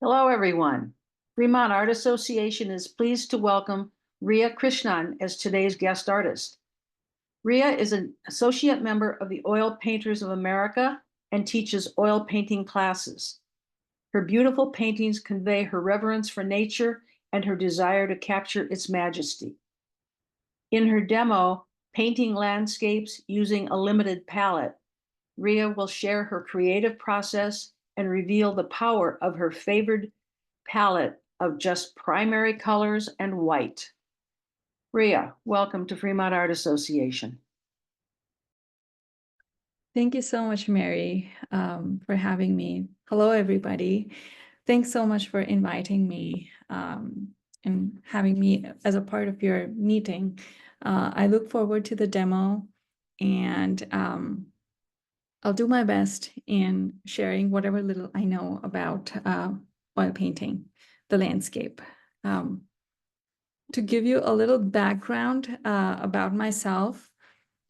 Hello, everyone. Fremont Art Association is pleased to welcome Ria Krishnan as today's guest artist. Ria is an associate member of the Oil Painters of America and teaches oil painting classes. Her beautiful paintings convey her reverence for nature and her desire to capture its majesty. In her demo, Painting Landscapes Using a Limited Palette, Ria will share her creative process and reveal the power of her favored palette of just primary colors and white. Ria, welcome to Fremont Art Association. Thank you so much, Mary, for having me. Hello, everybody. Thanks so much for inviting me and having me as a part of your meeting. I look forward to the demo, and I'll do my best in sharing whatever little I know about oil painting, the landscape. To give you a little background about myself,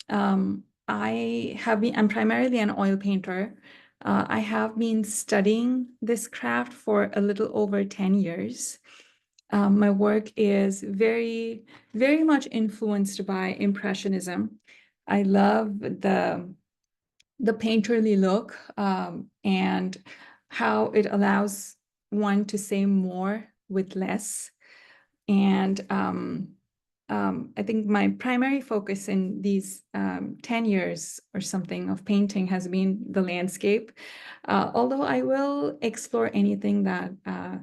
I'm primarily an oil painter. I have been studying this craft for a little over 10 years. My work is very, very much influenced by Impressionism. I love the painterly look and how it allows one to say more with less. And I think my primary focus in these 10 years or something of painting has been the landscape, although I will explore anything that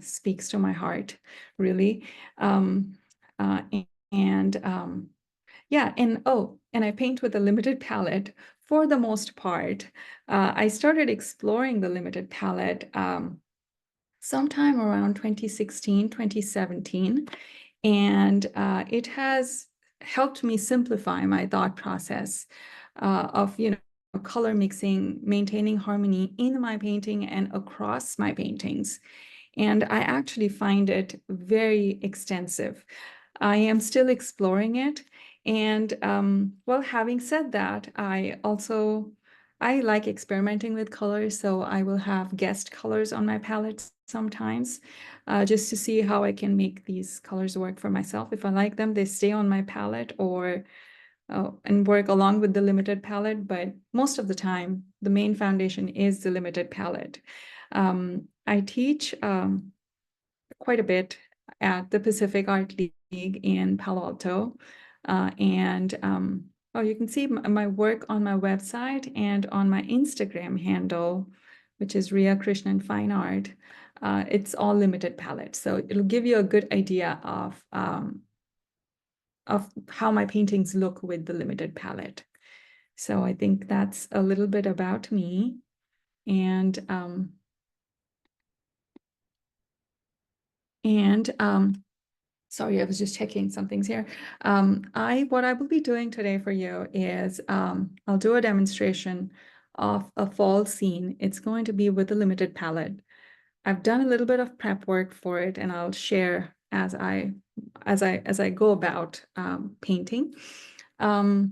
speaks to my heart, really. Um, uh, and yeah, and I paint with a limited palette for the most part. I started exploring the limited palette sometime around 2016, 2017. And it has helped me simplify my thought process of, color mixing, maintaining harmony in my painting and across my paintings. And I actually find it very extensive. I am still exploring it. And well, having said that, I like experimenting with colors, so I will have guest colors on my palette sometimes, just to see how I can make these colors work for myself. If I like them, they stay on my palette or and work along with the limited palette. But most of the time, the main foundation is the limited palette. I teach quite a bit at the Pacific Art League in Palo Alto. You can see my work on my website and on my Instagram handle, which is Ria Krishnan Fine Art. It's all limited palette. So it'll give you a good idea of how my paintings look with the limited palette. So I think that's a little bit about me. And sorry, I was just checking some things here. What I will be doing today for you is I'll do a demonstration of a fall scene. It's going to be with a limited palette. I've done a little bit of prep work for it, and I'll share as I go about painting. I'll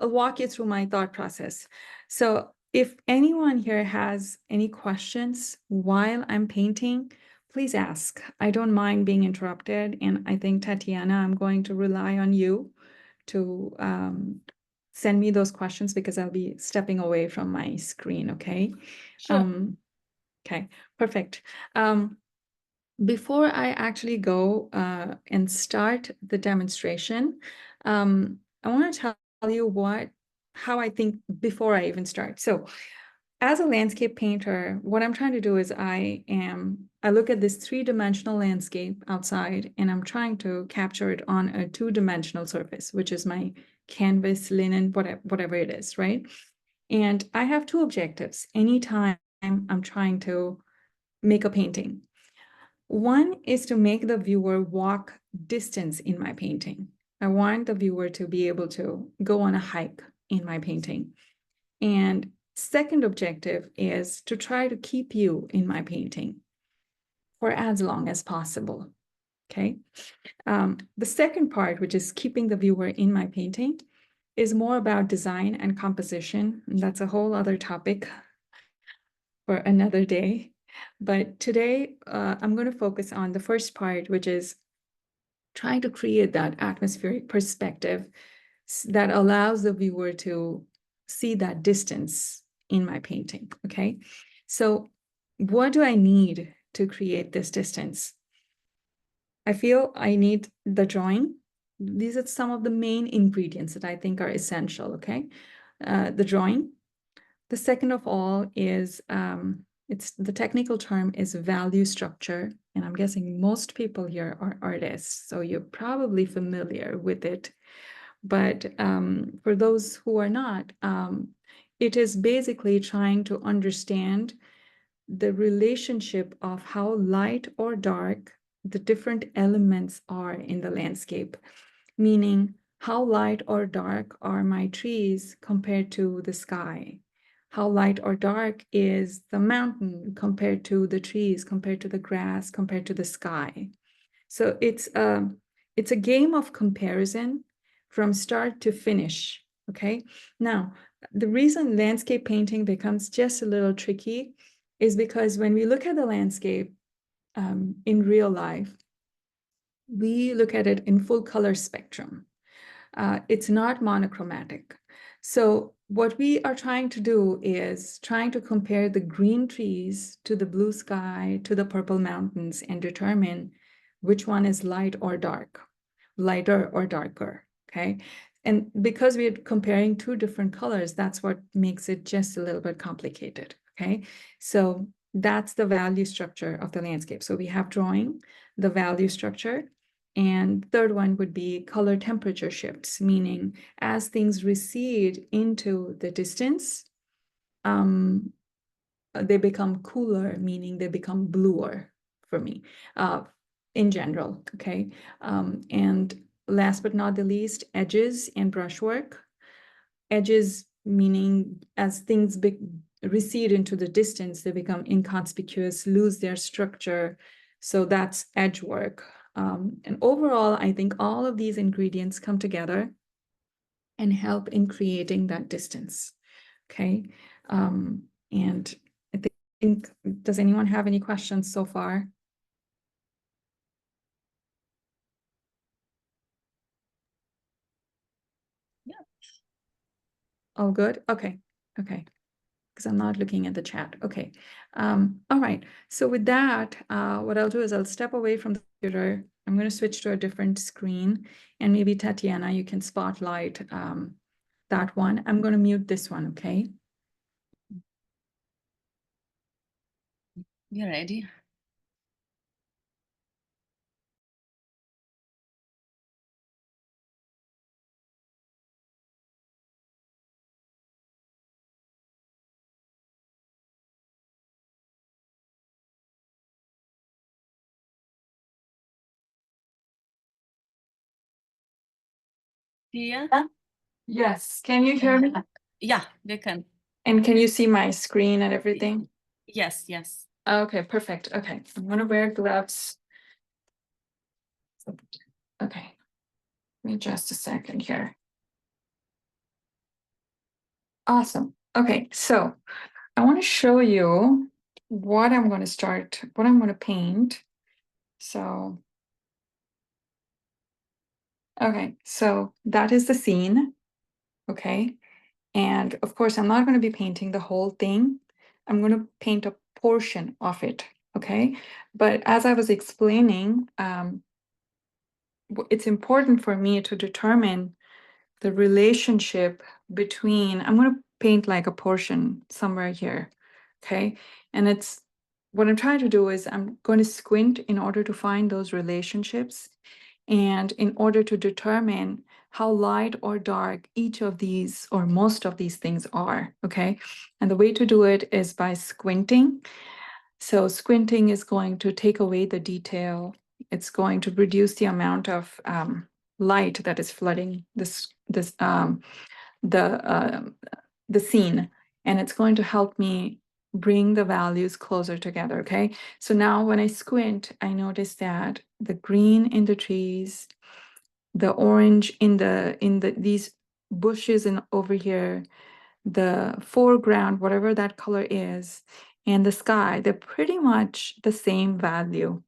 walk you through my thought process. So if anyone here has any questions while I'm painting, please ask. I don't mind being interrupted. And I think, Tatiana, I'm going to rely on you to send me those questions because I'll be stepping away from my screen, okay? Sure. Okay, perfect. Before I actually go and start the demonstration, I want to tell you how I think before I even start. So as a landscape painter, what I'm trying to do is I look at this three-dimensional landscape outside, and I'm trying to capture it on a two-dimensional surface, which is my canvas, linen, whatever it is, right? And I have two objectives anytime I'm trying to make a painting. One is to make the viewer walk distance in my painting. I want the viewer to be able to go on a hike in my painting. And second objective is to try to keep you in my painting for as long as possible, okay? The second part, which is keeping the viewer in my painting, is more about design and composition. And that's a whole other topic for another day. But today, I'm going to focus on the first part, which is trying to create that atmospheric perspective that allows the viewer to see that distance in my painting, okay? So what do I need to create this distance? I feel I need the drawing. These are some of the main ingredients that I think are essential, okay? The drawing. The second of all is, it's the technical term is value structure. And I'm guessing most people here are artists, so you're probably familiar with it. But for those who are not, it is basically trying to understand the relationship of how light or dark the different elements are in the landscape, meaning how light or dark are my trees compared to the sky? How light or dark is the mountain compared to the trees, compared to the grass, compared to the sky? So it's a game of comparison from start to finish, okay? Now, the reason landscape painting becomes just a little tricky is because when we look at the landscape in real life, we look at it in full color spectrum. It's not monochromatic. So what we are trying to do is trying to compare the green trees to the blue sky, to the purple mountains, and determine which one is light or dark, lighter or darker, okay? And because we're comparing two different colors, that's what makes it just a little bit complicated, okay? So that's the value structure of the landscape. So we have drawing, the value structure, and third one would be color temperature shifts, meaning as things recede into the distance, they become cooler, meaning they become bluer for me in general, okay? And last but not the least, edges and brushwork. Edges meaning as things recede into the distance, they become inconspicuous, lose their structure. So that's edge work. And overall, I think all of these ingredients come together and help in creating that distance, okay? And I think, does anyone have any questions so far? Yeah. All good? Okay, okay. Because I'm not looking at the chat. Okay. All right. So with that, what I'll do is I'll step away from the computer. I'm going to switch to a different screen, and maybe Tatiana, you can spotlight that one. I'm going to mute this one, okay? You ready? Tia? Yes. Can you hear me? Yeah, we can. And can you see my screen and everything? Yes, yes. Okay, perfect. Okay. I'm going to wear gloves. Okay. Give me just a second here. Awesome. Okay, so I want to show you what I'm going to start, what I'm going to paint. So, okay, so that is the scene. Okay. And of course, I'm not going to be painting the whole thing. I'm going to paint a portion of it. Okay. But as I was explaining, it's important for me to determine the relationship between, I'm going to paint like a portion somewhere here, okay? And it's, what I'm trying to do is I'm going to squint in order to find those relationships and in order to determine how light or dark each of these or most of these things are, okay? And the way to do it is by squinting. So squinting is going to take away the detail. It's going to reduce the amount of light that is flooding the scene, and it's going to help me bring the values closer together. Okay, so now when I squint, I notice that the green in the trees, the orange in these bushes and over here, the foreground, whatever that color is, and the sky, they're pretty much the same value.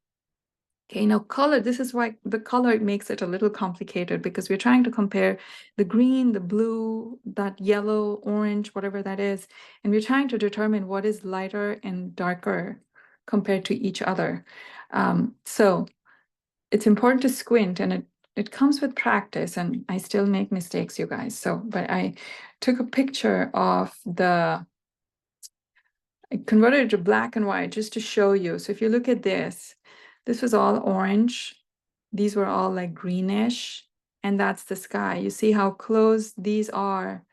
Okay, now color, this is why the color makes it a little complicated, because we're trying to compare the green, the blue, that yellow, orange, whatever that is, and we're trying to determine what is lighter and darker compared to each other. So it's important to squint, and it comes with practice, and I still make mistakes, you guys. So, but I took a picture of I converted it to black and white just to show you. So if you look at this was all orange. These were all like greenish, and that's the sky. You see how close these are,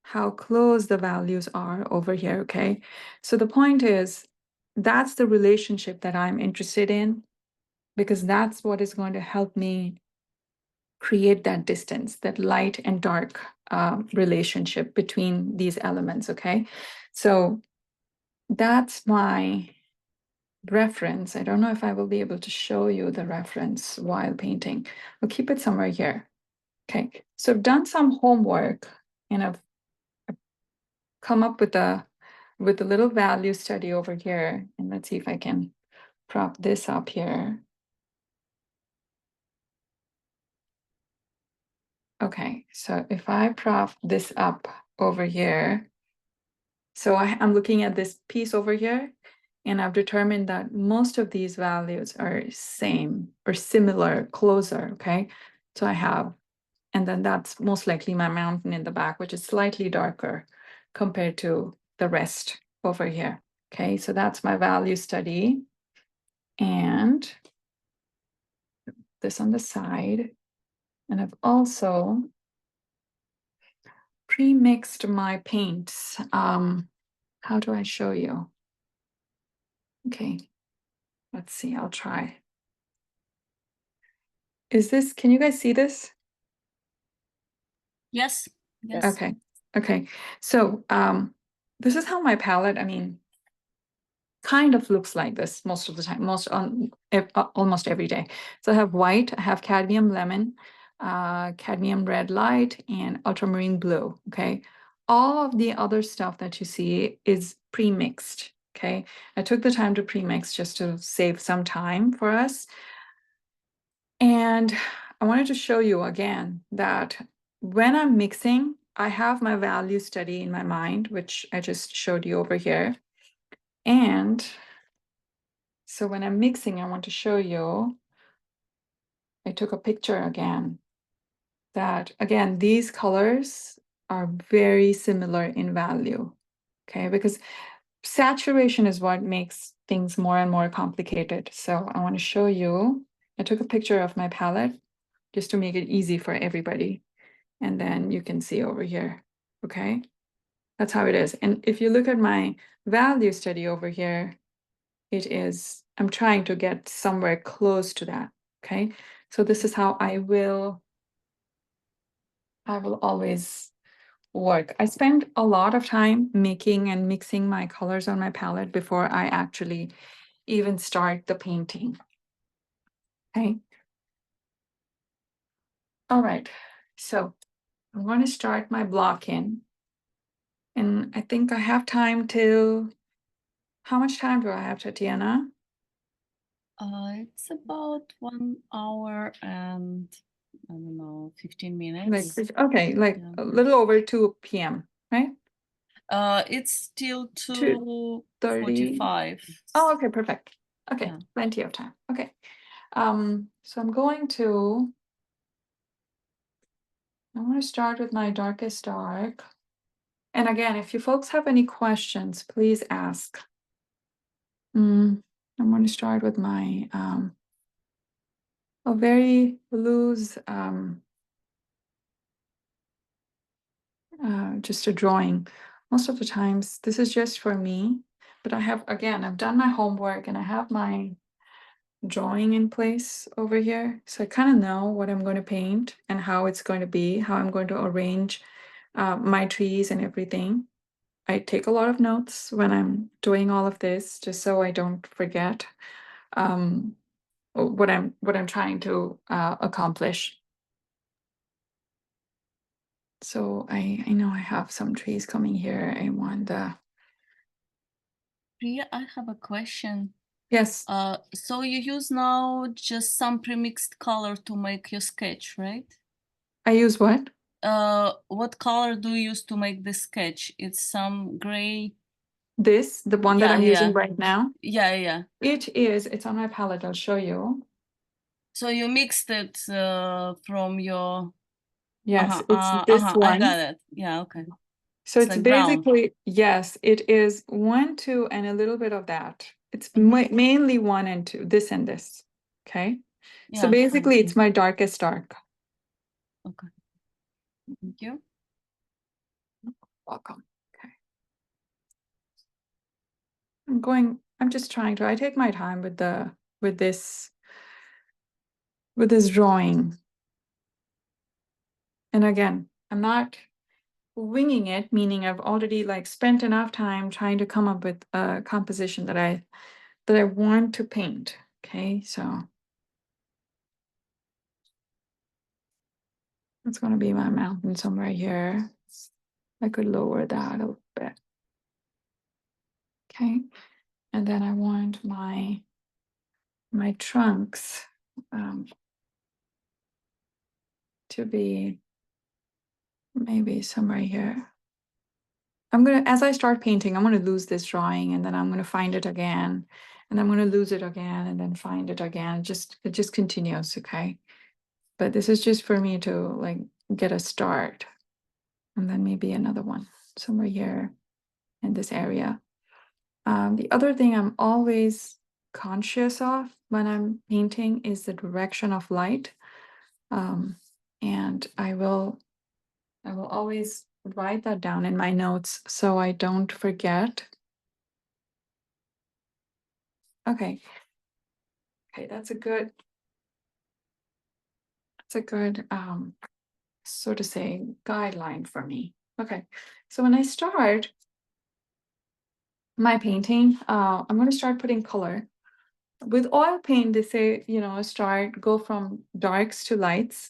how close the values are over here, okay? So the point is, that's the relationship that I'm interested in, because that's what is going to help me create that distance, that light and dark relationship between these elements, okay? So that's my reference. I don't know if I will be able to show you the reference while painting. I'll keep it somewhere here. Okay, so I've done some homework, and I've come up with a little value study over here. And let's see if I can prop this up here. Okay, so if I prop this up over here, so I'm looking at this piece over here, and I've determined that most of these values are same or similar, closer, okay? So I have, and then that's most likely my mountain in the back, which is slightly darker compared to the rest over here, okay? So that's my value study. And this on the side. And I've also pre-mixed my paints. How do I show you? Okay, let's see, I'll try. Can you guys see this? Yes, yes. Okay. So this is how my palette, kind of looks like this most of the time, almost every day. So I have white, I have cadmium lemon, cadmium red light, and ultramarine blue, okay? All of the other stuff that you see is pre-mixed, okay? I took the time to pre-mix just to save some time for us. And I wanted to show you again that when I'm mixing, I have my value study in my mind, which I just showed you over here. And so when I'm mixing, I want to show you, I took a picture again, that again, these colors are very similar in value, okay? Because saturation is what makes things more and more complicated. So I want to show you, I took a picture of my palette just to make it easy for everybody. And then you can see over here, okay? That's how it is. And if you look at my value study over here, I'm trying to get somewhere close to that, okay? So this is how I will always work. I spend a lot of time making and mixing my colors on my palette before I actually even start the painting, okay? All right, so I'm going to start my block in. And I think I have time till, how much time do I have, Tatiana? It's about 1 hour and I don't know, 15 Like, minutes. okay, like Yeah. a little over 2 p.m., right? It's still 2:30. 2:45. Oh, okay, perfect. Okay, Yeah. plenty of time. Okay. So I'm going to start with my darkest dark. And again, if you folks have any questions, please ask. I'm going to start with my a very loose just a drawing. Most of the times this is just for me, but I've done my homework and I have my drawing in place over here. So I kind of know what I'm going to paint and how it's going to be, how I'm going to arrange my trees and everything. I take a lot of notes when I'm doing all of this, just so I don't forget what I'm trying to accomplish. So I know I have some trees coming here. I want the Priya, I have a question. Yes, So you use now just some premixed color to make your sketch, right? I use what? What color do you use to make the sketch? It's some gray. This, the one that Yeah, I'm using yeah. right now. Yeah. It's on my palette. I'll show you. So you mixed it from your. Yes, it's this I one. got it. Yeah, okay. So It's it's like brown. basically, yes, it is 1, 2, and a little bit of that. It's Mhm. mainly 1 and 2, this and this. Okay. So Yeah, I basically, it's see. my darkest dark. Okay. Thank you. Welcome. Okay. I'm just trying to, I take my time with this drawing. And again, I'm not winging it, meaning I've already like spent enough time trying to come up with a composition that I want to paint. Okay, so it's going to be my mountain somewhere here. I could lower that a little bit. Okay, and then I want my trunks to be maybe somewhere here. As I start painting, I'm gonna lose this drawing, and then I'm gonna find it again, and I'm gonna lose it again, and then find it again. It just continues, okay? But this is just for me to like get a start, and then maybe another one somewhere here in this area. The other thing I'm always conscious of when I'm painting is the direction of light. And I will always write that down in my notes so I don't forget. Okay. Okay, that's a good, so to say, guideline for me. Okay, so when I start my painting, I'm going to start putting color. With oil paint, they say, go from darks to lights.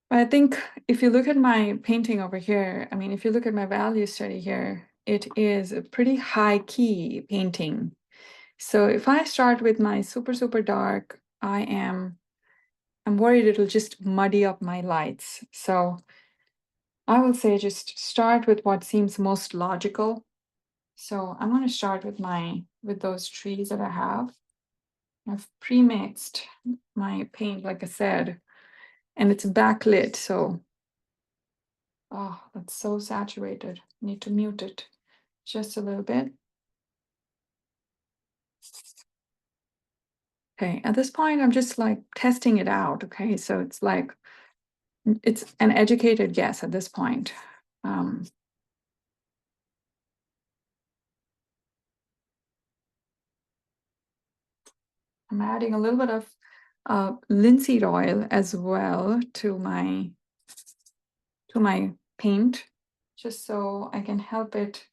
But I think if you look at my painting over here, I mean, if you look at my value study here, it is a pretty high key painting. So if I start with my super, super dark, I'm worried it'll just muddy up my lights. So I will say just start with what seems most logical. So I'm going to start with those trees that I have. I've pre-mixed my paint, like I said, and it's backlit. So, oh, that's so saturated. Need to mute it just a little bit. Okay, at this point, I'm just like testing it out. Okay, so it's like, it's an educated guess at this point. I'm adding a little bit of linseed oil as well to my paint, just so I can help it,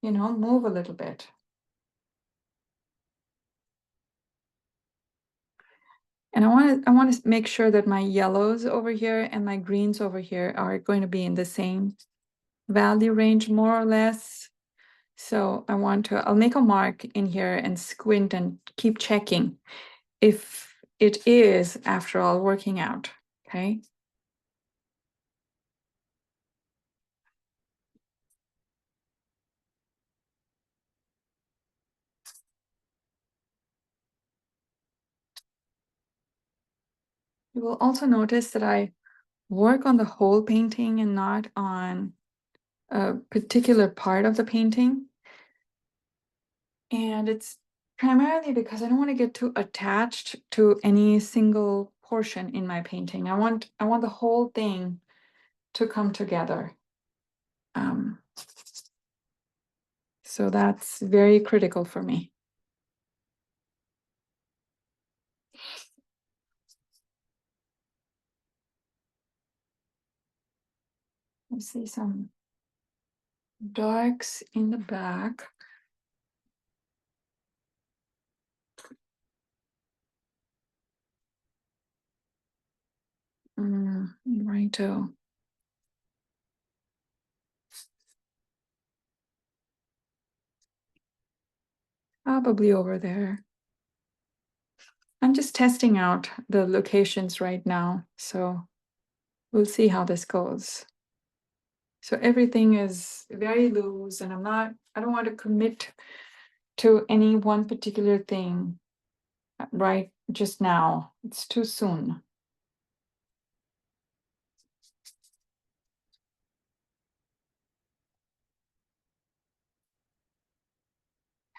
move a little bit. And I want to make sure that my yellows over here and my greens over here are going to be in the same value range, more or less. So I'll make a mark in here and squint and keep checking if it is, after all, working out, okay? You will also notice that I work on the whole painting and not on a particular part of the painting. And it's primarily because I don't want to get too attached to any single portion in my painting. I want the whole thing to come together. So that's very critical for me. I see some darks in the back. Right. Probably over there. I'm just testing out the locations right now, so we'll see how this goes. So everything is very loose, and I don't want to commit to any one particular thing right just now. It's too soon.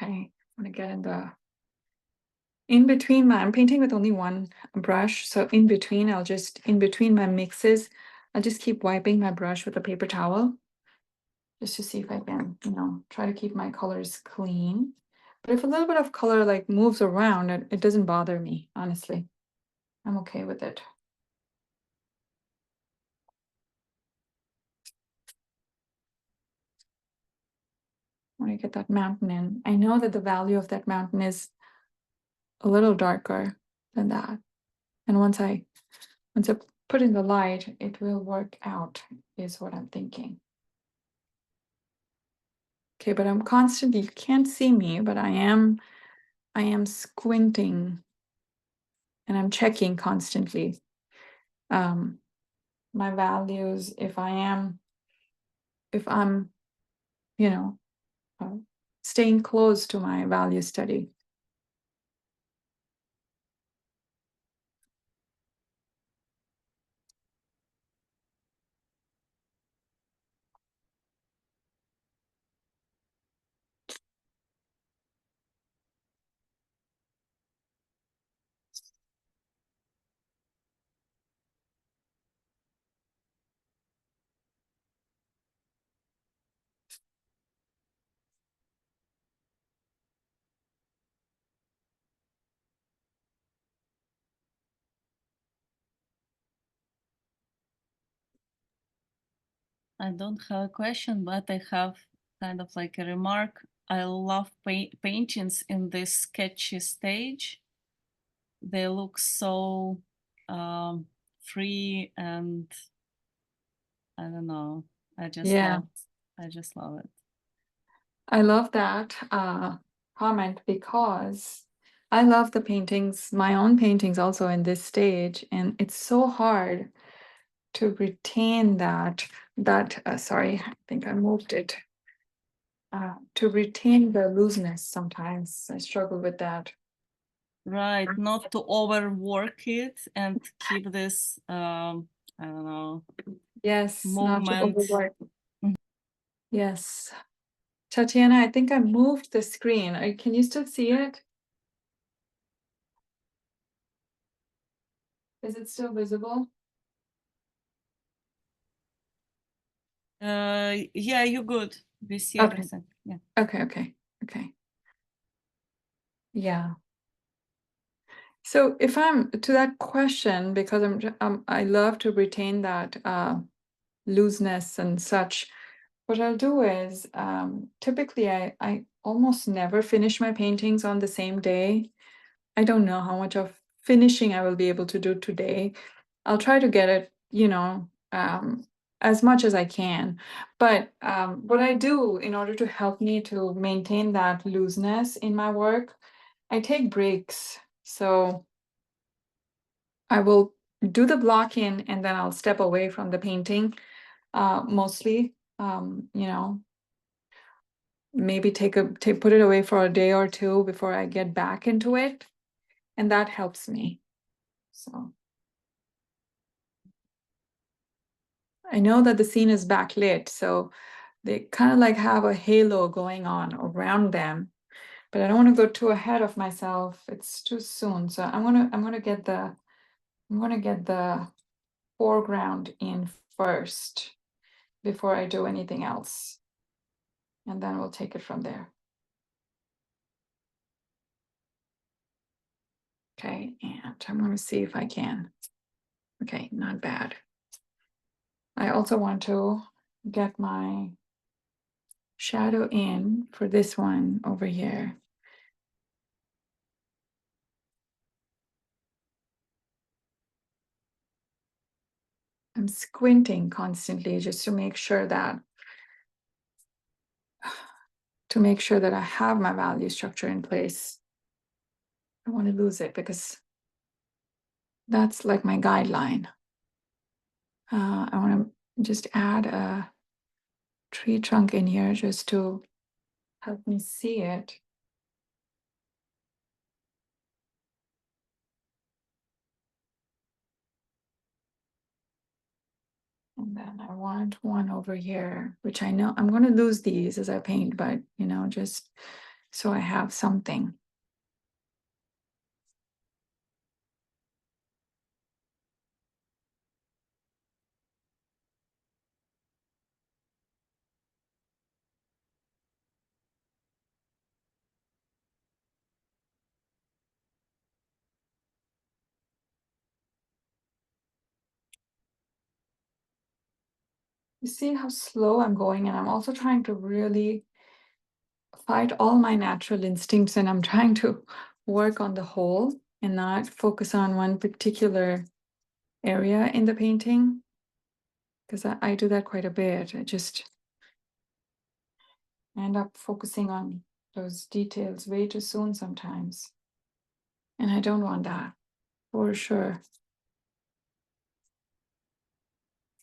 Okay, I'm gonna get in between I'm painting with only one brush, so in between my mixes, I'll just keep wiping my brush with a paper towel just to see if I can, try to keep my colors clean. But if a little bit of color like moves around, it doesn't bother me, honestly. I'm okay with it. When I get that mountain in, I know that the value of that mountain is a little darker than that. And once I put in the light, it will work out, is what I'm thinking. Okay, but I'm constantly, you can't see me, but I am squinting and I'm checking constantly my values if I'm, staying close to my value study. I don't have a question, but I have kind of like a remark. I love paintings in this sketchy stage. They look so free, and I don't know. I just love it. I love that comment because I love the paintings, my own paintings also in this stage, and it's so hard to retain sorry, I think I moved it. To retain the looseness sometimes. I struggle with that. Right, not to overwork it and keep this I don't know. Yes, not to Movement. overwork. Yes. Tatiana, I think I moved the screen. Can you still see it? Is it still visible? Yeah, you're good. We see Okay. everything. Yeah. Okay. Yeah. So if I'm to that question, because I love to retain that looseness and such, what I'll do is typically I almost never finish my paintings on the same day. I don't know how much of finishing I will be able to do today. I'll try to get it, as much as I can. But what I do in order to help me to maintain that looseness in my work, I take breaks. So I will do the block in and then I'll step away from the painting, mostly, maybe put it away for a day or two before I get back into it. And that helps me. So I know that the scene is backlit, so they kind of like have a halo going on around them, but I don't want to go too ahead of myself. It's too soon. So I'm gonna get the foreground in first before I do anything else. And then we'll take it from there. Okay, and I'm gonna see if I can. Okay, not bad. I also want to get my shadow in for this one over here. I'm squinting constantly just to make sure that to make sure that I have my value structure in place. I don't want to lose it because that's like my guideline. I want to just add a tree trunk in here just to help me see it. And then I want one over here, which I know I'm going to lose these as I paint, but just so I have something. You see how slow I'm going, and I'm also trying to really fight all my natural instincts, and I'm trying to work on the whole and not focus on one particular area in the painting, because I do that quite a bit. I just end up focusing on those details way too soon sometimes. And I don't want that, for sure.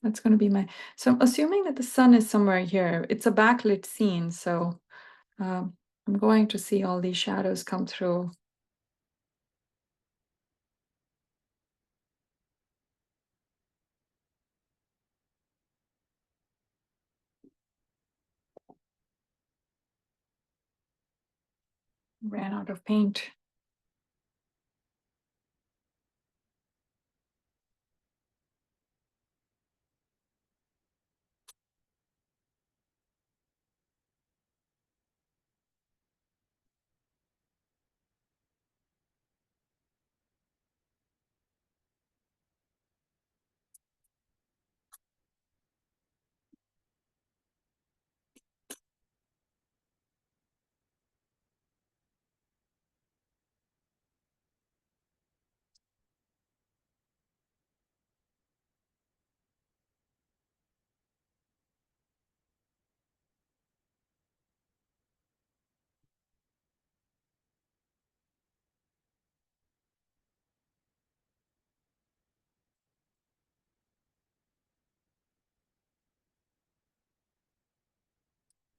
That's going to be my, so I'm assuming that the sun is somewhere here. It's a backlit scene, so I'm going to see all these shadows come through. Ran out of paint.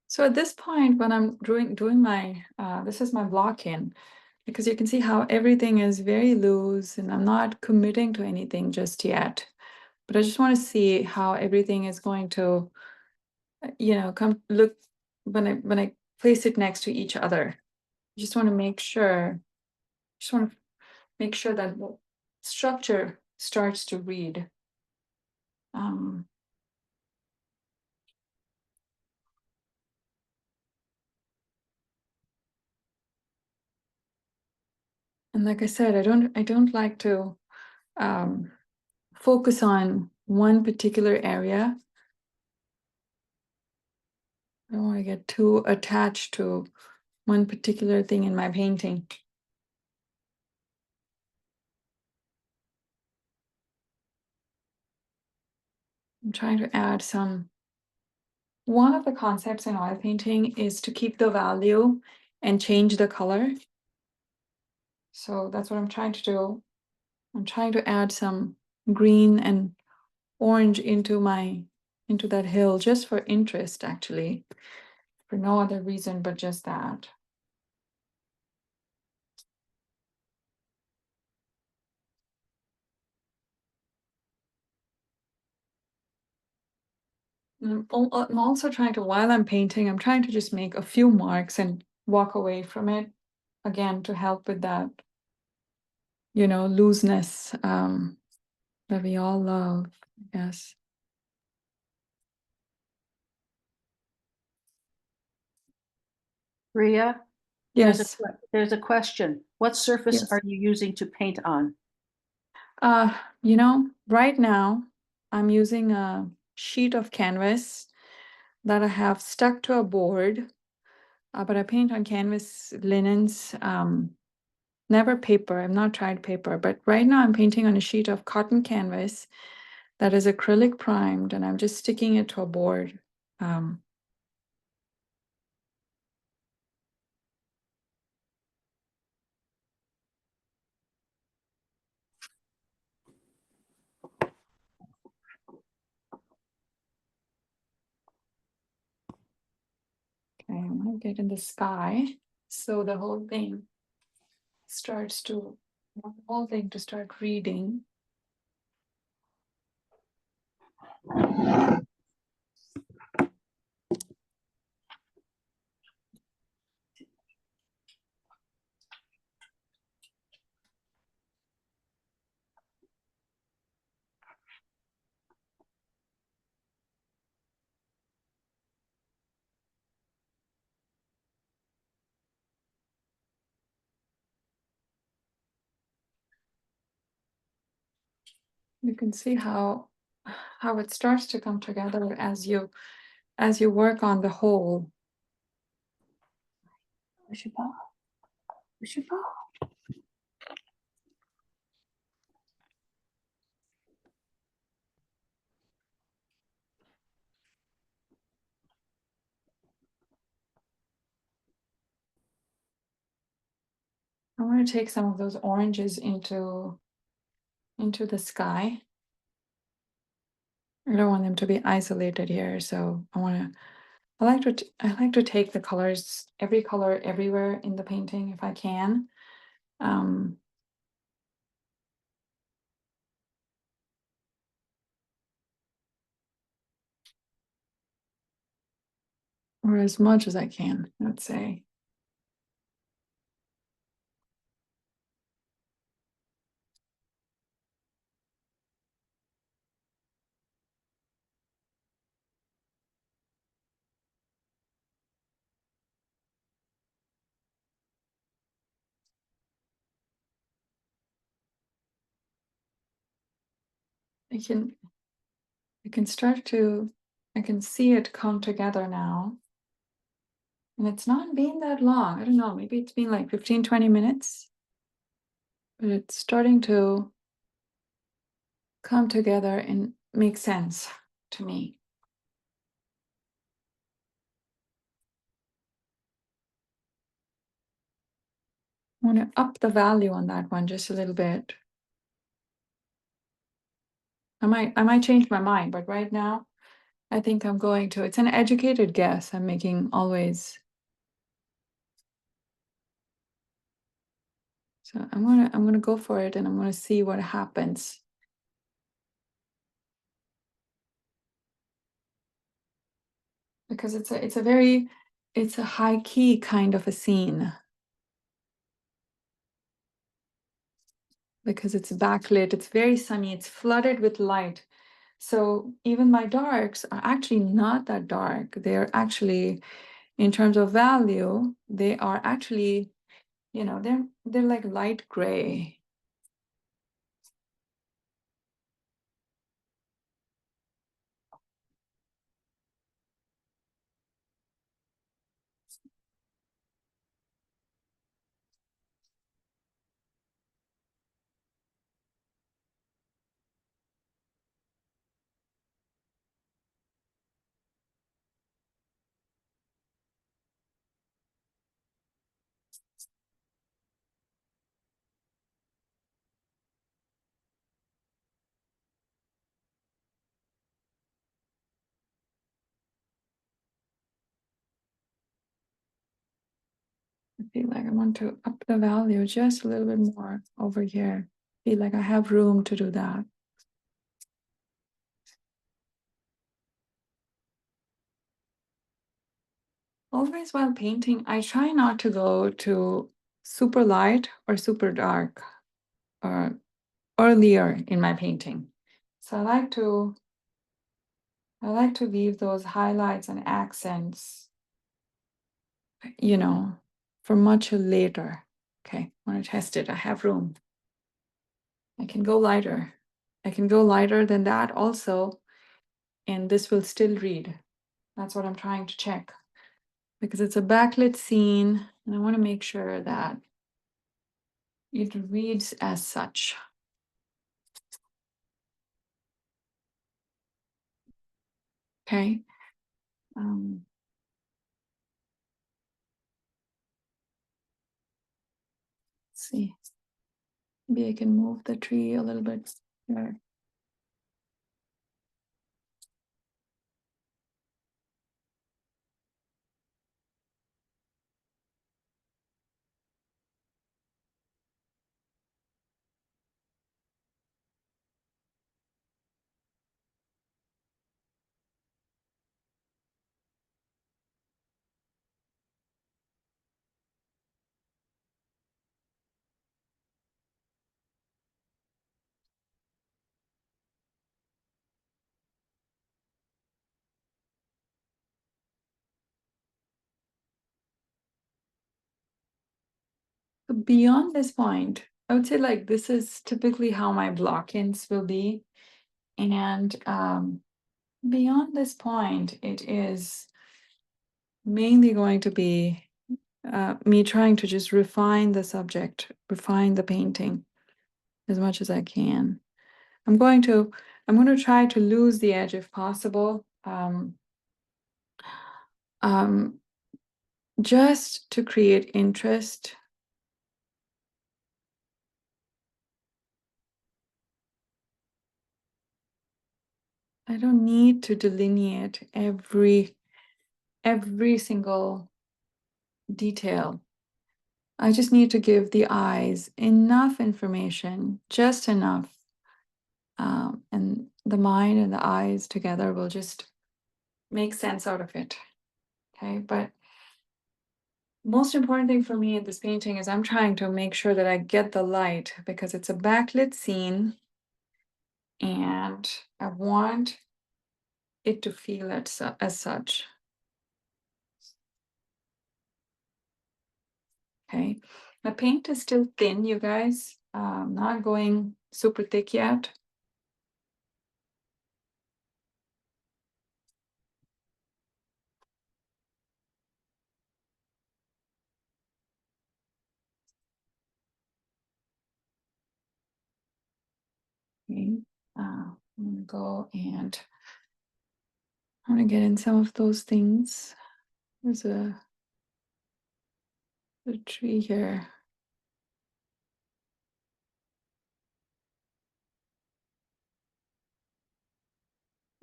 So at this point, when I'm doing my, this is my block in, because you can see how everything is very loose and I'm not committing to anything just yet. But I just want to see how everything is going to, come look when I place it next to each other. I just want to make sure, that the structure starts to read. And like I said, I don't like to focus on one particular area. I don't want to get too attached to one particular thing in my painting. I'm trying to add some. One of the concepts in oil painting is to keep the value and change the color. So that's what I'm trying to do. I'm trying to add some green and orange into that hill just for interest, actually, for no other reason but just that. I'm also trying to, while I'm painting, I'm trying to just make a few marks and walk away from it, again, to help with that, looseness that we all love, yes. Ria, Yes. there's a question. What surface Yes. are you using to paint on? Right now I'm using a sheet of canvas that I have stuck to a board, but I paint on canvas linens, never paper. I've not tried paper, but right now I'm painting on a sheet of cotton canvas that is acrylic primed, and I'm just sticking it to a board. want to get in the sky, so the whole thing starts to, start reading. You can see how it starts to come together as you work on the whole. I want to take some of those oranges into the sky. I don't want them to be isolated here, so I like to take the colors, every color everywhere in the painting if I can. Or as much as I can, let's say. I can see it come together now. And it's not been that long. I don't know, maybe it's been like 15-20 minutes. But it's starting to come together and make sense to me. I want to up the value on that one just a little bit. I might change my mind, but right now I think I'm going to. It's an educated guess I'm making always. So I'm gonna go for it, and I'm gonna see what happens. Because it's a high key kind of a scene. Because it's backlit, it's very sunny, it's flooded with light. So even my darks are actually not that dark. They're actually, in terms of value, they are actually, they're like light gray. I feel like I want to up the value just a little bit more over here. I feel like I have room to do that. Always while painting, I try not to go to super light or super dark or earlier in my painting. So I like to leave those highlights and accents, for much later. Okay, I want to test it. I have room. I can go lighter. I can go lighter than that also, and this will still read. That's what I'm trying to check. Because it's a backlit scene, and I want to make sure that it reads as such. Okay. Let's see. Maybe I can move the tree a little bit here. Beyond this point, I would say like this is typically how my block-ins will be. And beyond this point, it is mainly going to be me trying to just refine the subject, refine the painting as much as I can. I'm going to try to lose the edge if possible. Just to create interest. I don't need to delineate every single detail. I just need to give the eyes enough information, just enough. And the mind and the eyes together will just make sense out of it. Okay, but most important thing for me in this painting is I'm trying to make sure that I get the light because it's a backlit scene and I want it to feel as such. Okay, my paint is still thin, you guys. Not going super thick yet. Okay, I'm gonna go and I'm gonna get in some of those things. There's a tree here.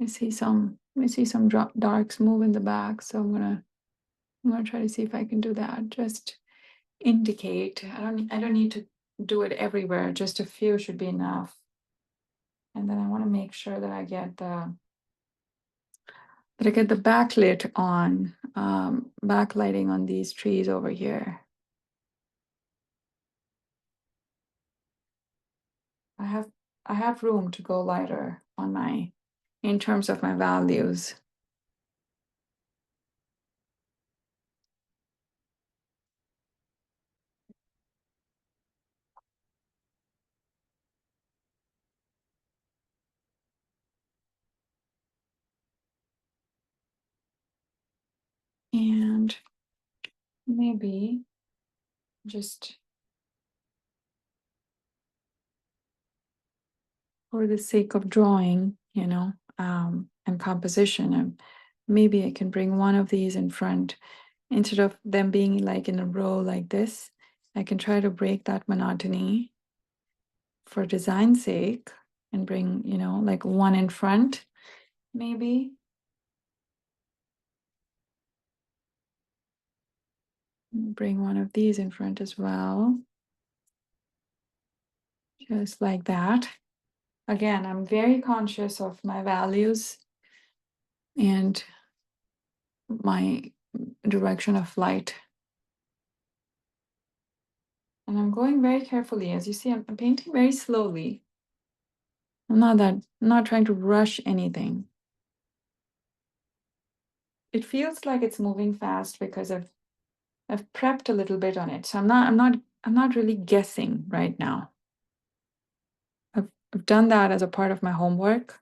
I see some darks move in the back, so I'm gonna try to see if I can do that. Just indicate. I don't need to do it everywhere. Just a few should be enough. And then I want to make sure that I get the backlit on, backlighting on these trees over here. I have room to go lighter on in terms of my values. And maybe just for the sake of drawing, and composition, and maybe I can bring one of these in front instead of them being like in a row like this. I can try to break that monotony for design's sake and bring, like one in front, maybe. Bring one of these in front as well. Just like that. Again, I'm very conscious of my values and my direction of light. And I'm going very carefully. As you see, I'm painting very slowly. I'm not trying to rush anything. It feels like it's moving fast because I've prepped a little bit on it. So I'm not really guessing right now. I've done that as a part of my homework.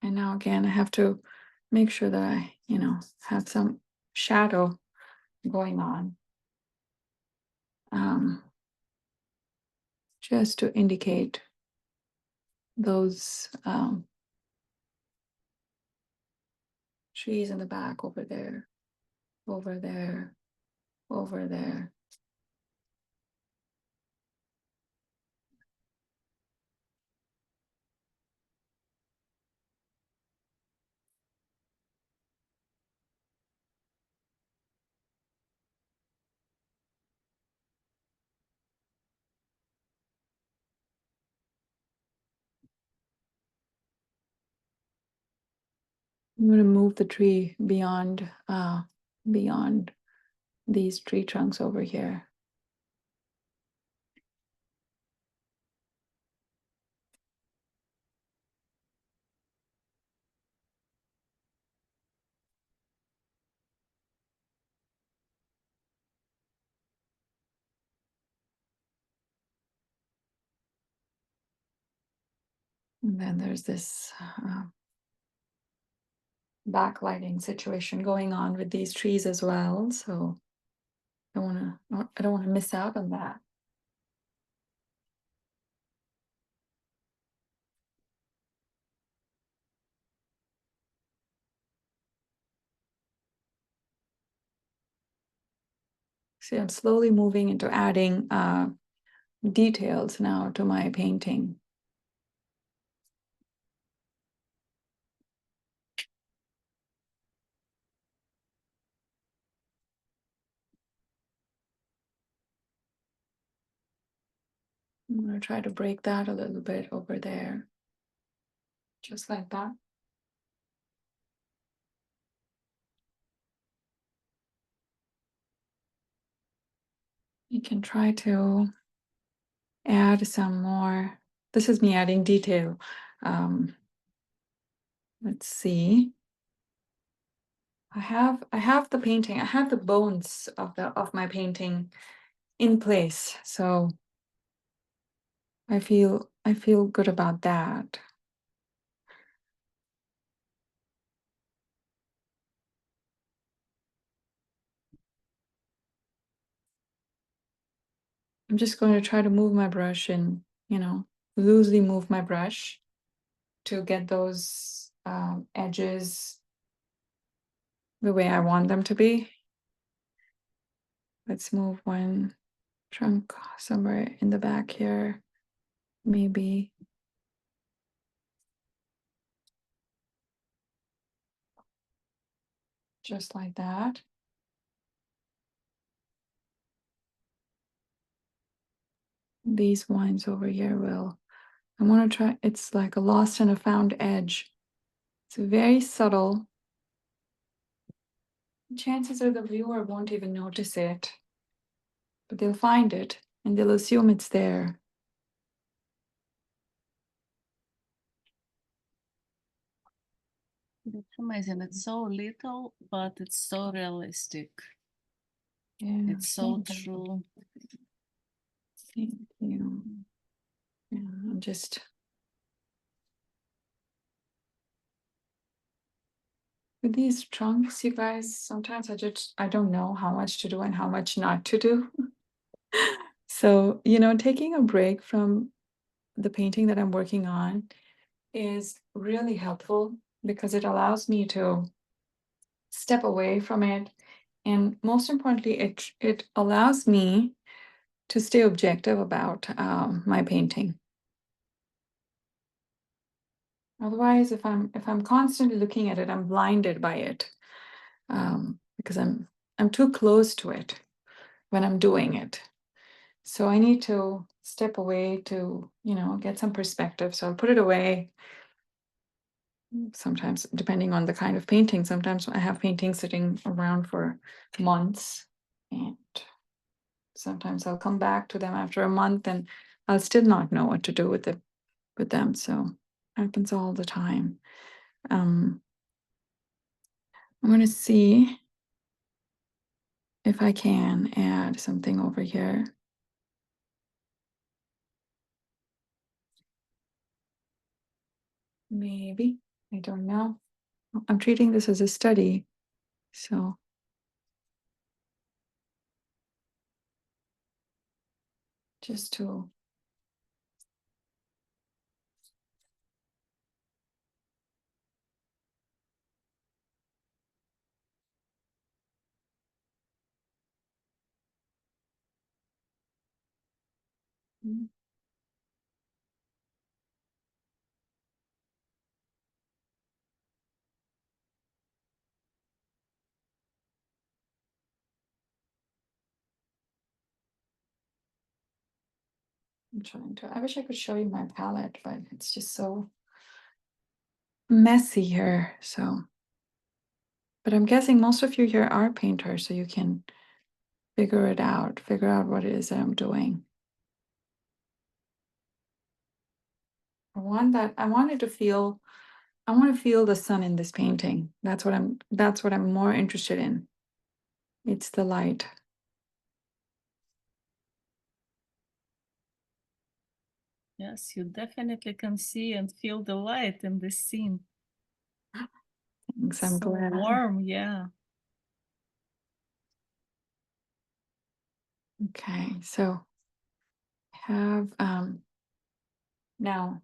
And now again, I have to make sure that I, have some shadow going on. Just to indicate those trees in the back over there, over there, over there. I'm going to move the tree beyond these tree trunks over here. And then there's this backlighting situation going on with these trees as well. So I don't want to miss out on that. See, I'm slowly moving into adding details now to my painting. I'm going to try to break that a little bit over there. Just like that. You can try to add some more. This is me adding detail. Let's see. I have the painting. I have the bones of my painting in place. So I feel good about that. I'm just going to try to move my brush and, loosely move my brush to get those edges the way I want them to be. Let's move one trunk somewhere in the back here, maybe. Just like that. These ones over here I want to try, it's like a lost and a found edge. It's very subtle. Chances are the viewer won't even notice it, but they'll find it and they'll assume it's there. That's amazing. It's so little, but it's so realistic. Yeah, It's so thank you. true. Thank you. Yeah, I'm just with these trunks, you guys, sometimes I don't know how much to do and how much not to do. So, taking a break from the painting that I'm working on is really helpful because it allows me to step away from it. And most importantly, it allows me to stay objective about my painting. Otherwise, if I'm constantly looking at it, I'm blinded by it because I'm too close to it when I'm doing it. So I need to step away to get some perspective. So I'll put it away. Sometimes, depending on the kind of painting, sometimes I have paintings sitting around for months, and sometimes I'll come back to them after a month and I'll still not know what to do with them. So it happens all the time. I'm going to see if I can add something over here. Maybe, I don't know. I'm treating this as a study, so just to I wish I could show you my palette, but it's just so messy here. So, but I'm guessing most of you here are painters, so you can figure out what it is that I'm doing. I want to feel the sun in this painting. That's what I'm more interested in. It's the light. Yes, you definitely can see and feel the light in this scene. Thanks, I'm So glad. warm, yeah. Okay, so have now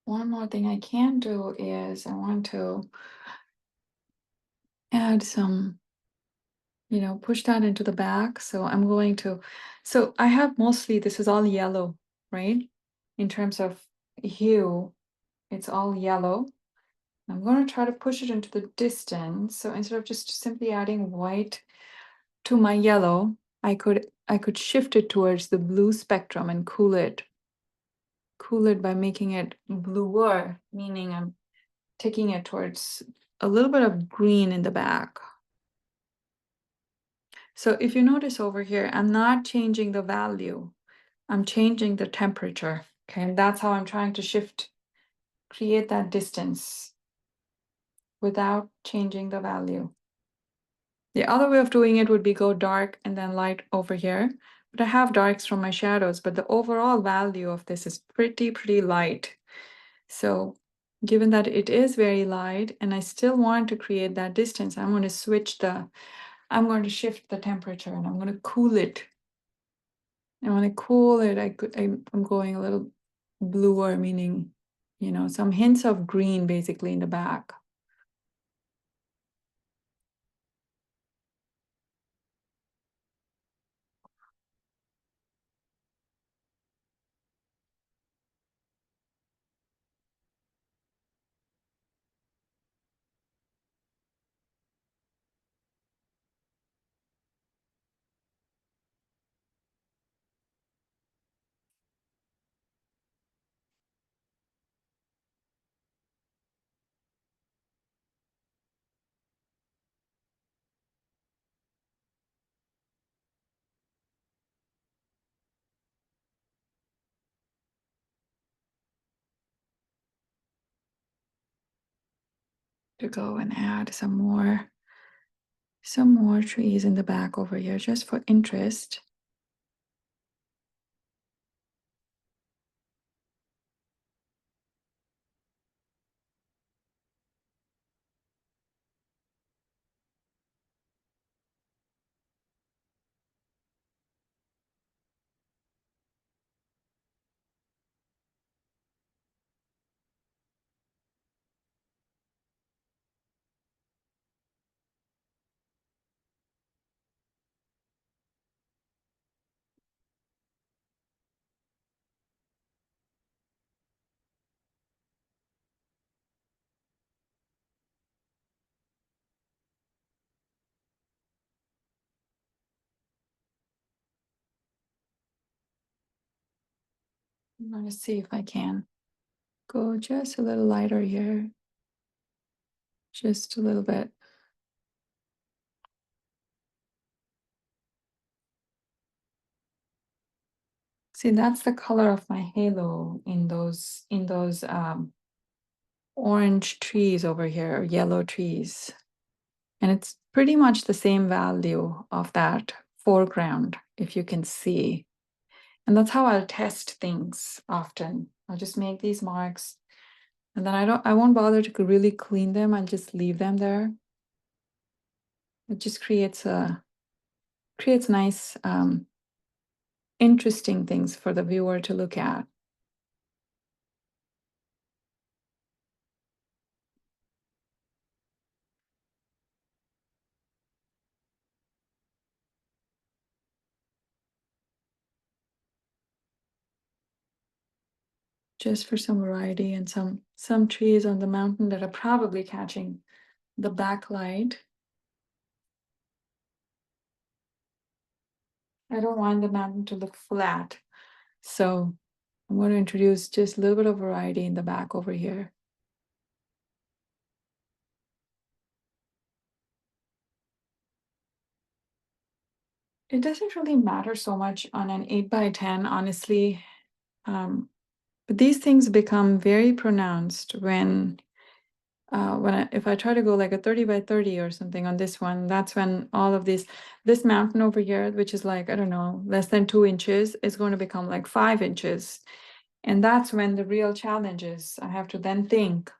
one more thing I can do is I want to add some, push that into the back. So I'm going to, so I have mostly, this is all yellow, right? In terms of hue, it's all yellow. I'm going to try to push it into the distance. So instead of just simply adding white to my yellow, I could shift it towards the blue spectrum and cool it. Cool it by making it bluer, meaning I'm taking it towards a little bit of green in the back. So if you notice over here, I'm not changing the value. I'm changing the temperature. Okay, and that's how I'm trying to create that distance without changing the value. The other way of doing it would be go dark and then light over here. But I have darks from my shadows, but the overall value of this is pretty light. So given that it is very light and I still want to create that distance, I'm going to shift the temperature and I'm going to cool it. And when I cool it, I'm going a little bluer, meaning, some hints of green basically in the back. To go and add some more trees in the back over here just for interest. I'm going to see if I can go just a little lighter here. Just a little bit. See, that's the color of my halo in those orange trees over here, yellow trees. And it's pretty much the same value of that foreground, if you can see. And that's how I'll test things often. I'll just make these marks and then I won't bother to really clean them. I'll just leave them there. It just creates nice, interesting things for the viewer to look at. Just for some variety and some trees on the mountain that are probably catching the backlight. I don't want the mountain to look flat. So I'm going to introduce just a little bit of variety in the back over here. It doesn't really matter so much on an 8x10, honestly. But these things become very pronounced when if I try to go like a 30x30 or something on this one, that's when all of this mountain over here, which is like, I don't know, less than 2 inches, is going to become like 5 inches. And that's when the real challenge is. I have to then think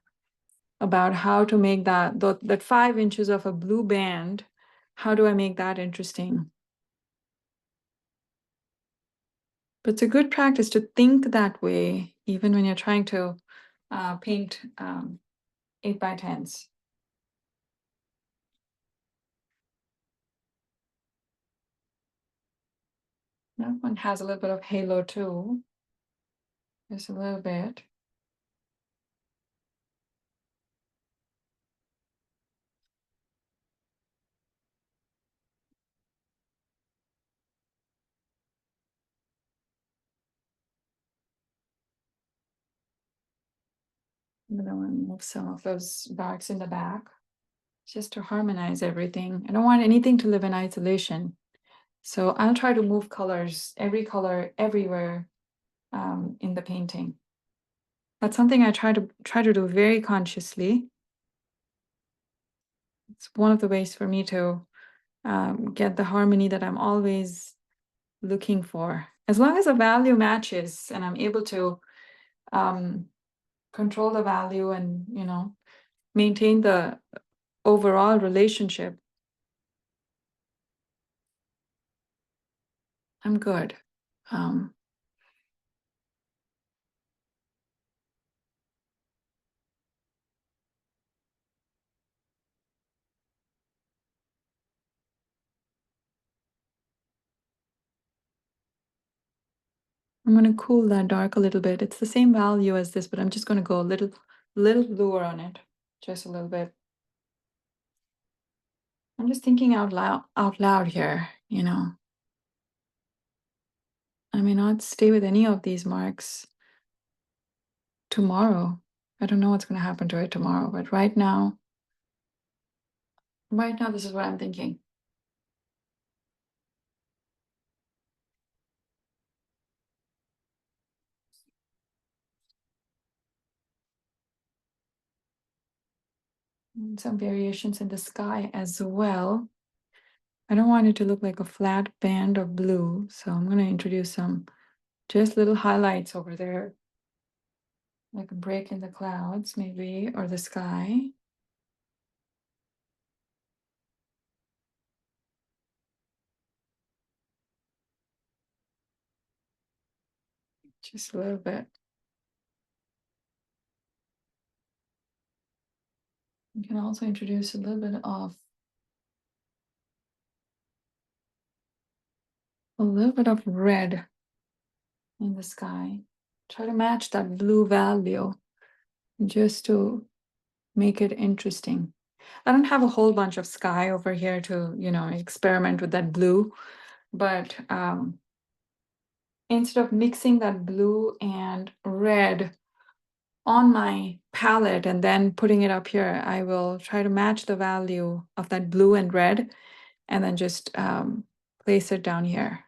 about how to make that 5 inches of a blue band, how do I make that interesting? But it's a good practice to think that way, even when you're trying to paint 8x10s. That one has a little bit of halo too. Just a little bit. I'm gonna remove some of those darks in the back, just to harmonize everything. I don't want anything to live in isolation. So I'll try to move colors, every color everywhere in the painting. That's something I try to do very consciously. It's one of the ways for me to get the harmony that I'm always looking for. As long as the value matches and I'm able to control the value and, maintain the overall relationship, I'm good. I'm going to cool that dark a little bit. It's the same value as this, but I'm just going to go a little bluer on it, just a little bit. I'm just thinking out loud here, I may not stay with any of these marks tomorrow. I don't know what's going to happen to it tomorrow, but right now, this is what I'm thinking. And some variations in the sky as well. I don't want it to look like a flat band of blue, so I'm going to introduce some just little highlights over there, like a break in the clouds maybe, or the sky. Just a little bit. You can also introduce a little bit of red in the sky. Try to match that blue value just to make it interesting. I don't have a whole bunch of sky over here to, experiment with that blue, but instead of mixing that blue and red on my palette and then putting it up here, I will try to match the value of that blue and red and then just place it down here.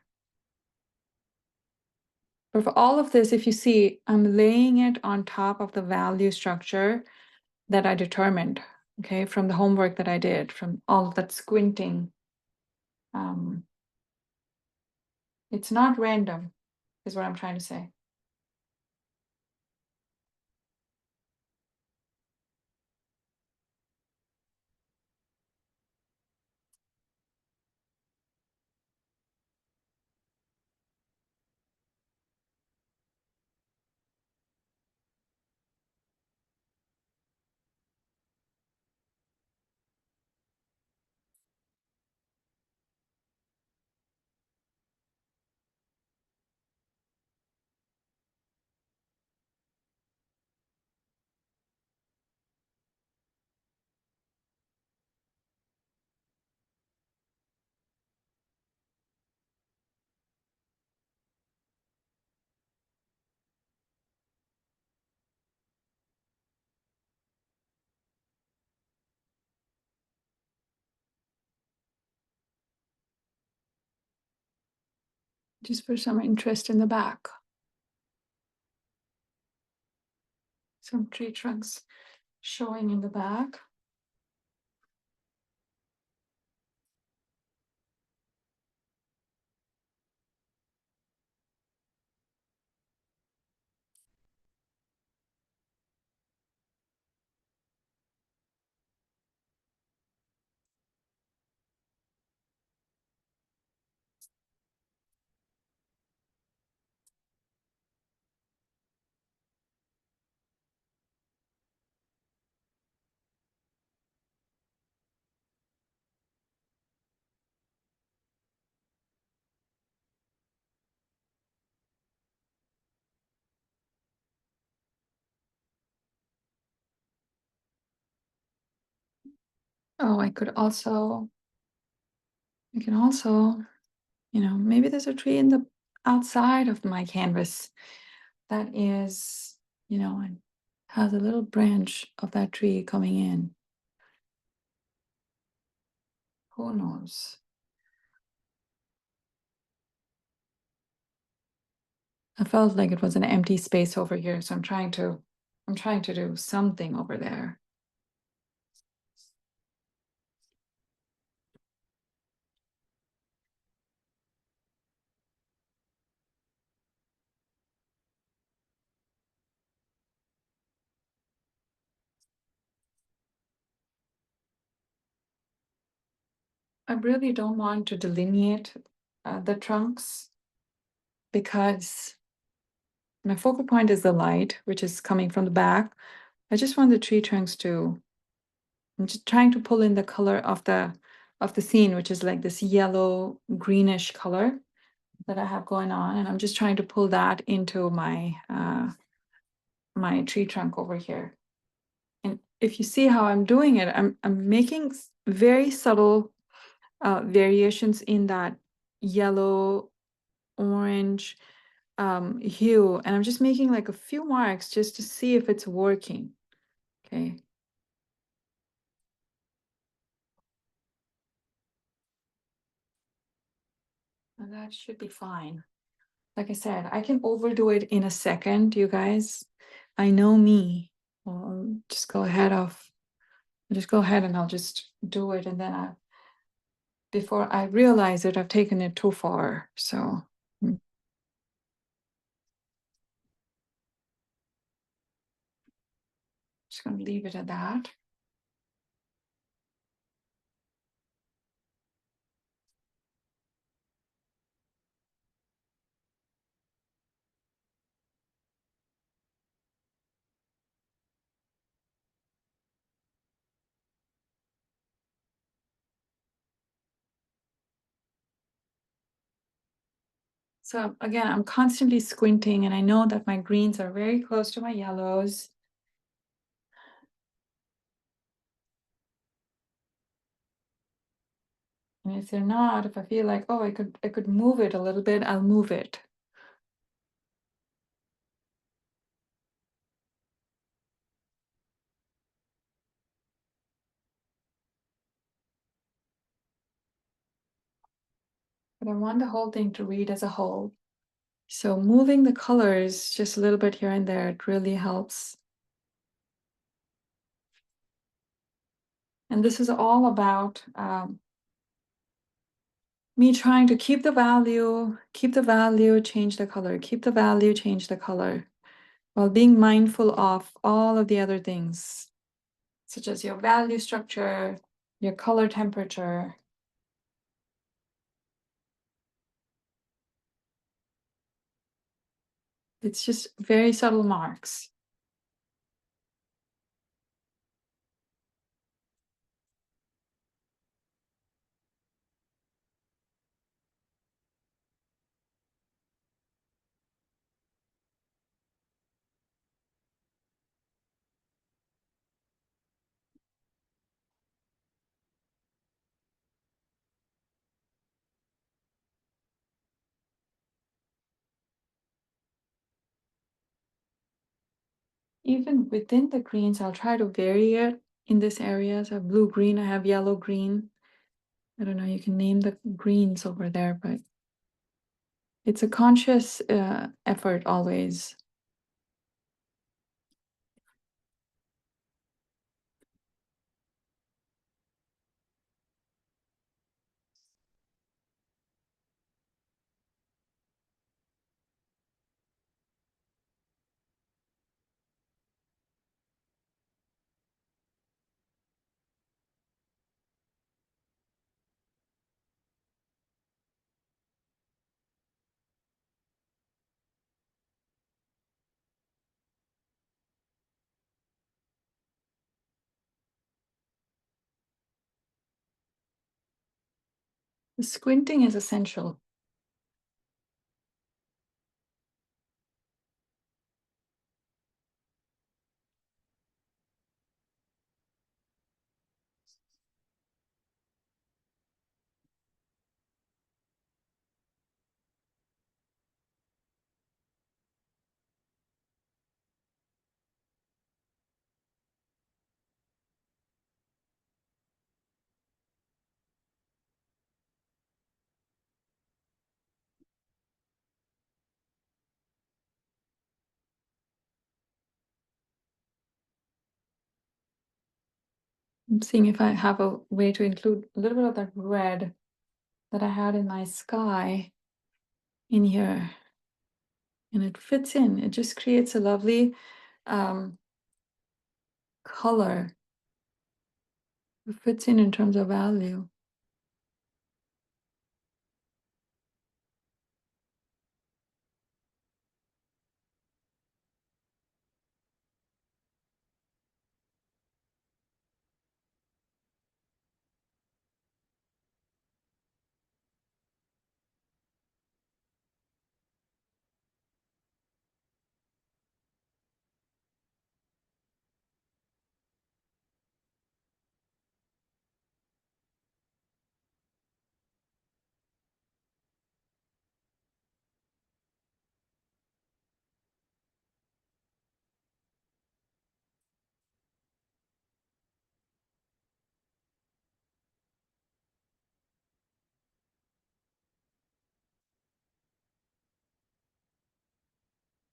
But for all of this, if you see, I'm laying it on top of the value structure that I determined, okay, from the homework that I did, from all of that squinting. It's not random, is what I'm trying to say. Just for some interest in the back. Some tree trunks showing in the back. Oh, I can also, maybe there's a tree in the outside of my canvas that is, and has a little branch of that tree coming in. Who knows? I felt like it was an empty space over here, so I'm trying to do something over there. I really don't want to delineate the trunks because my focal point is the light, which is coming from the back. I just want the tree trunks to, I'm just trying to pull in the color of the scene, which is like this yellow greenish color that I have going on. And I'm just trying to pull that into my my tree trunk over here. And if you see how I'm doing it, I'm making very subtle variations in that yellow, orange hue. And I'm just making like a few marks just to see if it's working. Okay. And that should be fine. Like I said, I can overdo it in a second, you guys. I know me. I'll just go ahead and I'll just do it. And then before I realize it, I've taken it too far. So just going to leave it at that. So again, I'm constantly squinting and I know that my greens are very close to my yellows. And if they're not, if I feel like, oh, I could move it a little bit, I'll move it. But I want the whole thing to read as a whole. So moving the colors just a little bit here and there, it really helps. And this is all about me trying to keep the value, change the color, keep the value, change the color, while being mindful of all of the other things, such as your value structure, your color temperature. It's just very subtle marks. Even within the greens, I'll try to vary it in this area. So I have blue green, I have yellow green. I don't know, you can name the greens over there, but it's a conscious effort always. The squinting is essential. I'm seeing if I have a way to include a little bit of that red that I had in my sky in here. And it fits in. It just creates a lovely color. It fits in terms of value.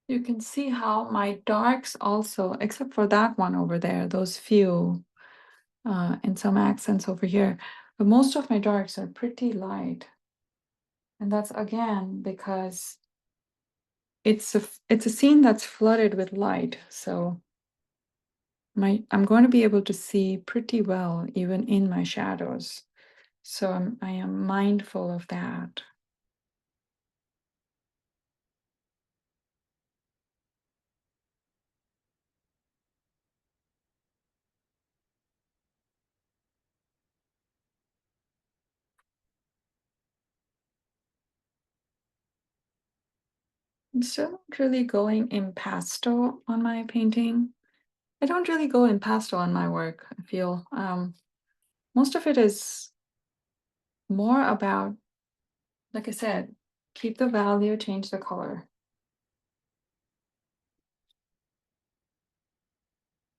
You can see how my darks also, except for that one over there, those few, and some accents over here, but most of my darks are pretty light. And that's again because it's a scene that's flooded with light. So I'm going to be able to see pretty well even in my shadows. So I am mindful of that. I'm still not really going in pastel on my painting. I don't really go in pastel on my work, I feel. Most of it is more about, like I said, keep the value, change the color.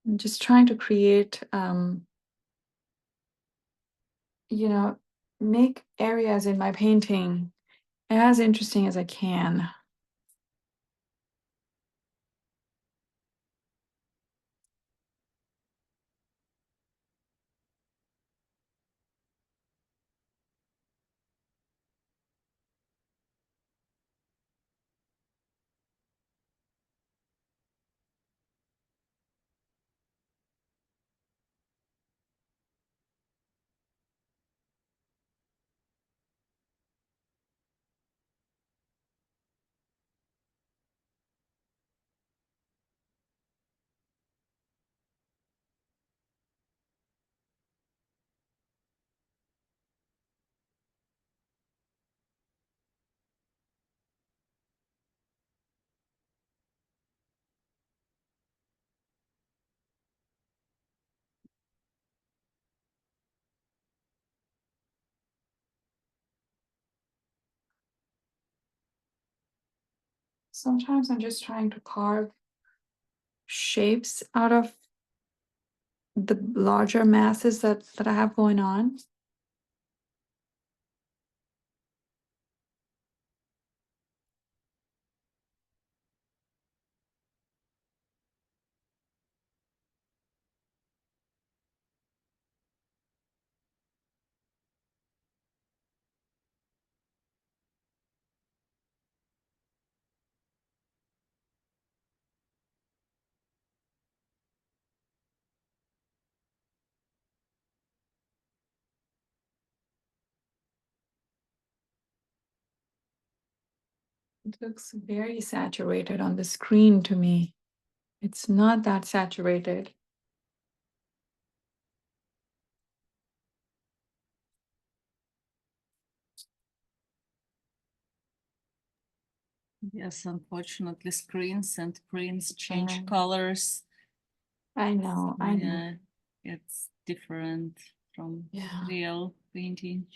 I'm just trying to create, make areas in my painting as interesting as I can. Sometimes I'm just trying to carve shapes out of the larger masses that I have going on. It looks very saturated on the screen to me. It's not that saturated. Yes, unfortunately, screens and prints change Um, colors. I know. Yeah, it's different from Yeah. real painting.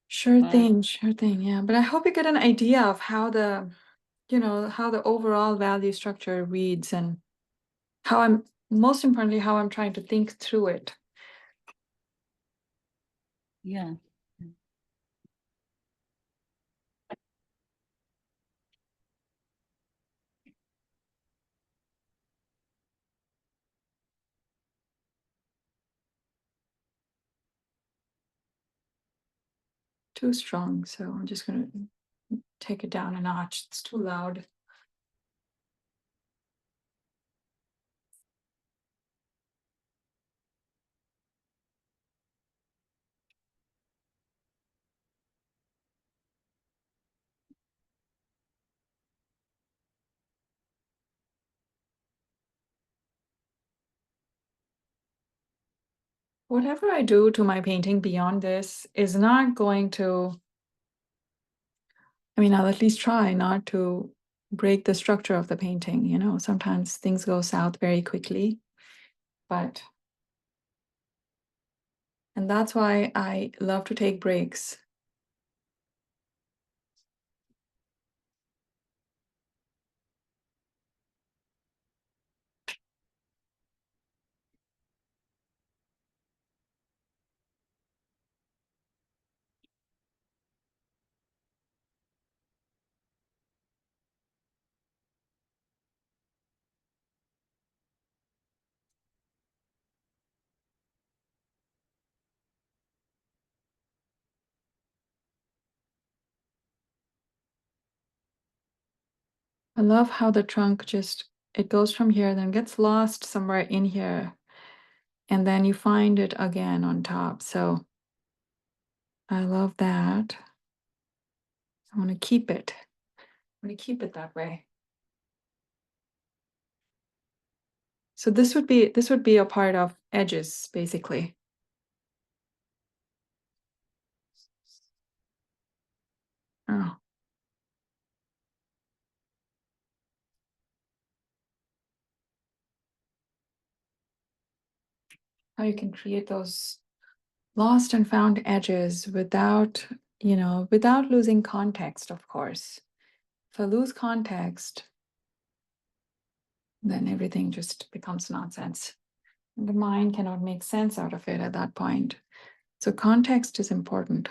Sure But thing, sure thing. Yeah. But I hope you get an idea of how how the overall value structure reads and most importantly, how I'm trying to think through it. yeah, too strong, so I'm just gonna take it down a notch. It's too loud. Whatever I do to my painting beyond this is not going to, I mean, I'll at least try not to break the structure of the painting. You know, sometimes things go south very quickly, and that's why I love to take breaks. I love how the trunk just, it goes from here, then gets lost somewhere in here, and then you find it again on top. So I love that. I want to keep it. I want to keep it that way. So this would be a part of edges, basically. Oh. How you can create those lost and found edges without, you know, without losing context, of course. If I lose context, then everything just becomes nonsense. The mind cannot make sense out of it at that point. So context is important.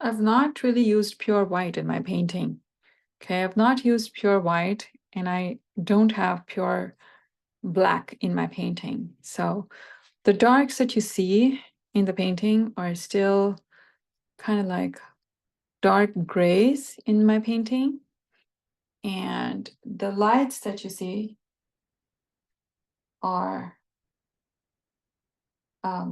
I've not really used pure white in my painting. Okay, I've not used pure white, and I don't have pure black in my painting. So the darks that you see in the painting are still kind of like dark grays in my painting. And the lights that you see are a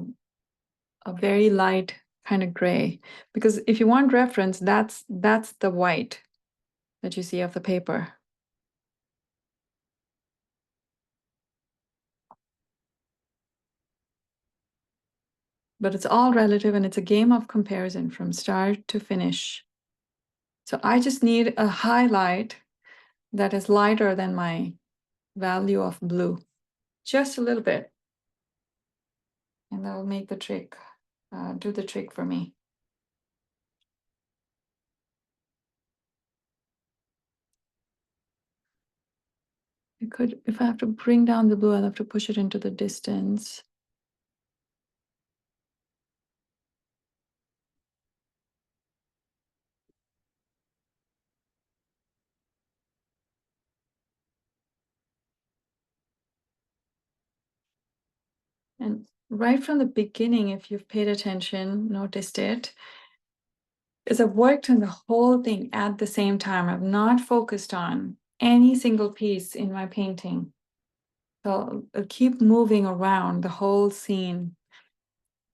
very light kind of gray. Because if you want reference, that's the white that you see of the paper. But it's all relative, and it's a game of comparison from start to finish. So I just need a highlight that is lighter than my value of blue, just a little bit. And that will make the trick, do the trick for me. I could, if I have to bring down the blue, I'll have to push it into the distance. And right from the beginning, if you've paid attention, noticed it, is I've worked on the whole thing at the same time. I've not focused on any single piece in my painting. So I'll keep moving around the whole scene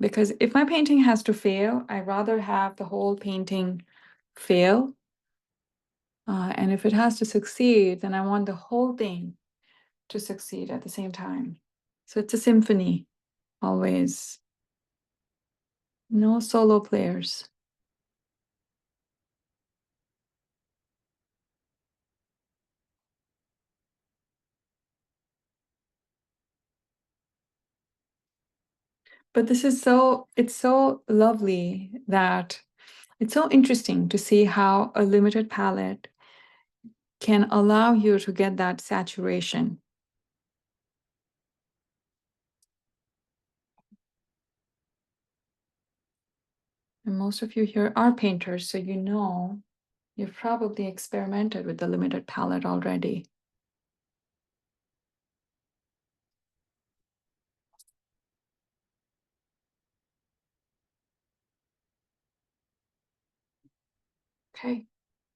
Because if my painting has to fail, I'd rather have the whole painting fail. And if it has to succeed, then I want the whole thing to succeed at the same time. So it's a symphony, always. No solo players. But this is it's so lovely that it's so interesting to see how a limited palette can allow you to get that saturation. And most of you here are painters, so you know you've probably experimented with the limited palette already. Okay,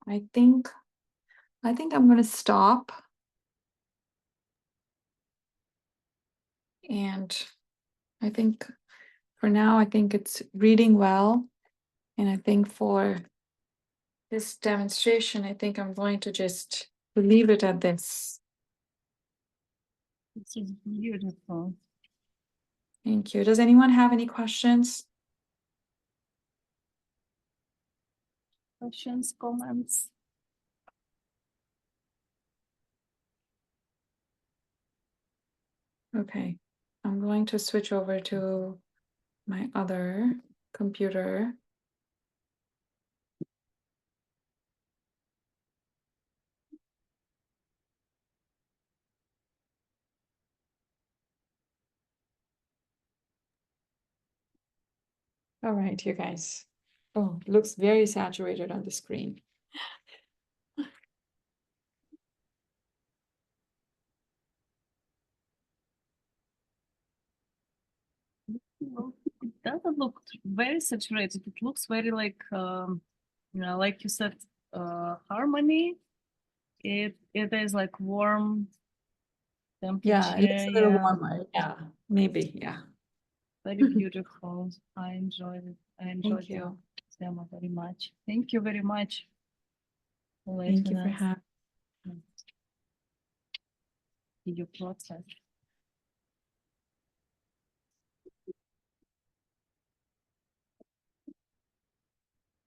I think I'm going to stop. And I think for now, I think it's reading well. And I think for this demonstration, I think I'm going to just leave it at this. This is beautiful. Thank you. Does anyone have any questions? Questions, comments? Okay, I'm going to switch over to my other computer. All right, you guys. Oh, it looks very saturated on the screen. Well, it doesn't look very saturated. It looks very like, like you said, harmony. It is like warm temperature. Yeah, it looks a little warmer. Yeah, maybe. Yeah. Very beautiful. I enjoyed it. I enjoyed Thank your you. demo very much. Thank you very much for Thank letting you for us having. see your process.